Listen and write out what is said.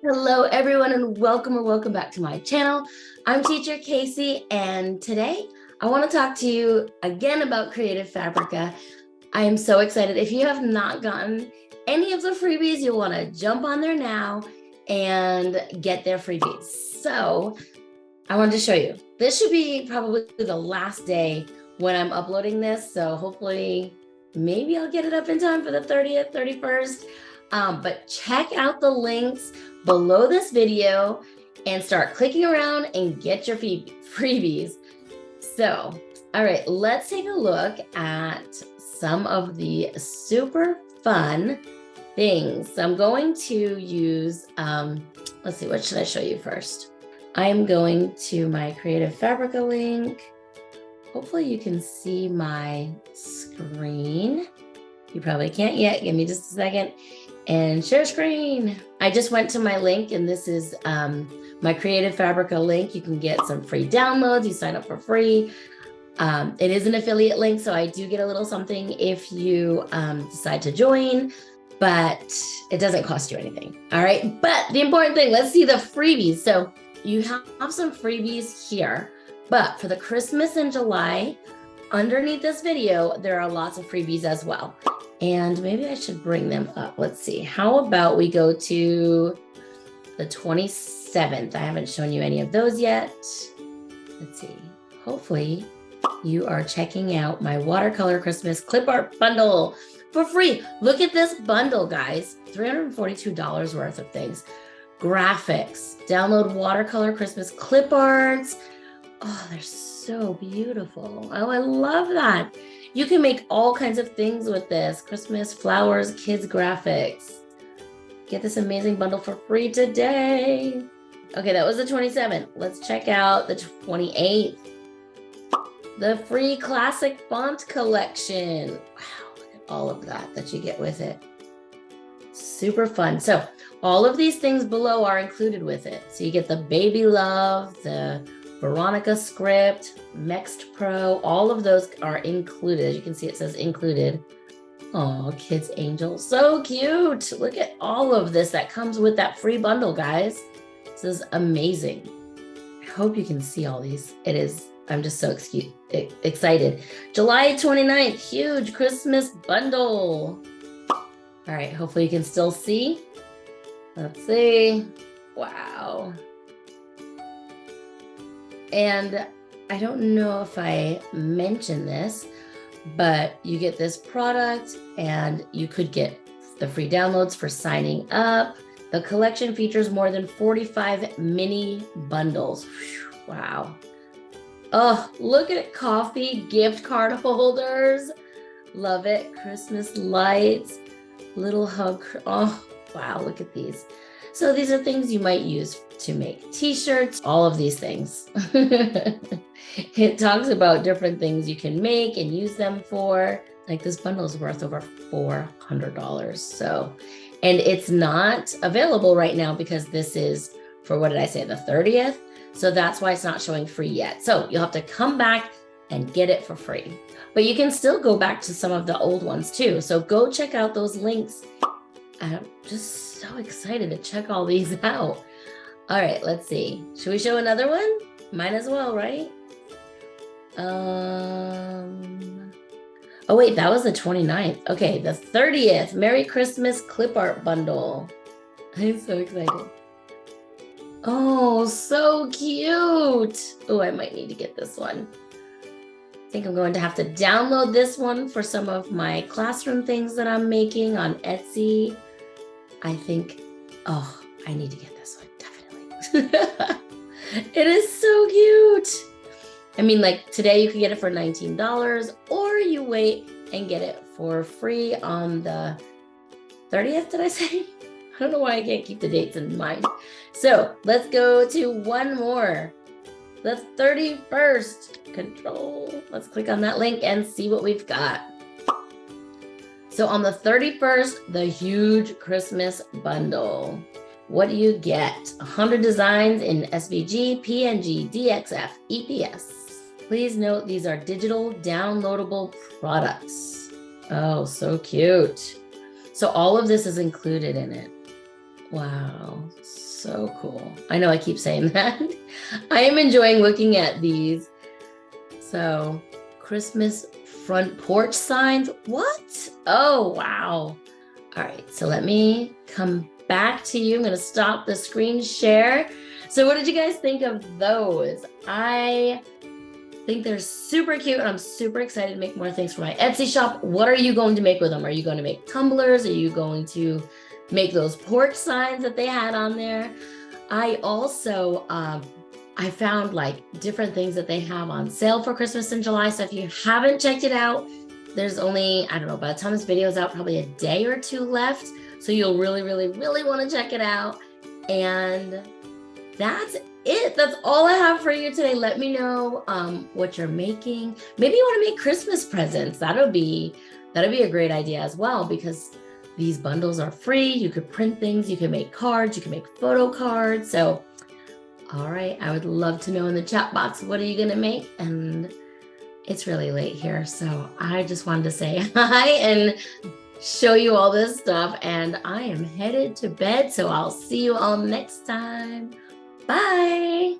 Hello everyone and welcome or welcome back to my channel. I'm teacher Casey and today I want to talk to you again about Creative Fabrica. I am so excited. If you have not gotten any of the freebies, you'll want to jump on there now and get their freebies. So I wanted to show you. This should be probably the last day when I'm uploading this. So hopefully maybe I'll get it up in time for the 30th, 31st. But check out the links below this video and start clicking around and get your freebies. So, all right, let's take a look at some of the super fun things. I'm going to use, let's see, what should I show you first? I'm going to my Creative Fabrica link. Hopefully you can see my screen. You probably can't yet. Give me just a second. And share screen. I just went to my link and this is my Creative Fabrica link. You can get some free downloads. You sign up for free. It is an affiliate link, so I do get a little something if you decide to join, but it doesn't cost you anything. All right, but the important thing, let's see the freebies. So you have some freebies here, but for the Christmas in July, underneath this video, there are lots of freebies as well. And maybe I should bring them up. Let's see. How about we go to the 27th? I haven't shown you any of those yet. Let's see. Hopefully you are checking out my watercolor Christmas clip art bundle for free. Look at this bundle, guys. $342 worth of things. Graphics. Download watercolor Christmas clip arts. Oh, they're so beautiful. Oh, I love that. You can make all kinds of things with this. Christmas, flowers, kids graphics. Get this amazing bundle for free today. Okay, that was the 27th. Let's check out the 28th. The free classic font collection. Wow, look at all of that you get with it. Super fun. So all of these things below are included with it. So you get the Baby Love, the Veronica script, Next Pro, all of those are included. As you can see, it says included. Oh, Kids Angel, so cute. Look at all of this that comes with that free bundle, guys. This is amazing. I hope you can see all these. It is, I'm just so excited. July 29th, huge Christmas bundle. All right, hopefully you can still see. Let's see. Wow. And I don't know if I mentioned this, but you get this product and you could get the free downloads for signing up. The collection features more than 45 mini bundles. Wow. Oh, look at it. Coffee gift card holders. Love it. Christmas lights, little hug. Oh, wow. Look at these. So these are things you might use to make t-shirts, all of these things. It talks about different things you can make and use them for. Like this bundle is worth over $400. So, and it's not available right now because this is for, what did I say, the 30th? So that's why it's not showing free yet. So you'll have to come back and get it for free. But you can still go back to some of the old ones too. So go check out those links. I'm just so excited to check all these out. All right, let's see. Should we show another one? Might as well, right? Oh wait, that was the 29th. Okay, the 30th, Merry Christmas clip art bundle. I'm so excited. Oh, so cute. Oh, I might need to get this one. I think I'm going to have to download this one for some of my classroom things that I'm making on Etsy. I think, oh, I need to get this one, definitely. It is so cute. I mean, like today you could get it for $19 or you wait and get it for free on the 30th, did I say? I don't know why I can't keep the dates in mind. So let's go to one more. The 31st, control. Let's click on that link and see what we've got. So on the 31st, the huge Christmas bundle. What do you get? 100 designs in SVG, PNG, DXF, EPS. Please note these are digital downloadable products. Oh, so cute. So all of this is included in it. Wow, so cool. I know I keep saying that. I am enjoying looking at these. So Christmas front porch signs. What? Oh, wow. All right, so let me come back to you. I'm going to stop the screen share. So what did you guys think of those? I think they're super cute, and I'm super excited to make more things for my Etsy shop. What are you going to make with them? Are you going to make tumblers? Are you going to make those porch signs that they had on there? I also, I found like different things that they have on sale for Christmas in July. So if you haven't checked it out, there's only, I don't know, by the time this video is out, probably a day or two left. So you'll really, really, really want to check it out. And that's it. That's all I have for you today. Let me know what you're making. Maybe you want to make Christmas presents. That'll be a great idea as well, because these bundles are free. You could print things, you can make cards, you can make photo cards. So, all right, I would love to know in the chat box, what are you gonna make? And it's really late here, so I just wanted to say hi and show you all this stuff. And I am headed to bed, so I'll see you all next time. Bye.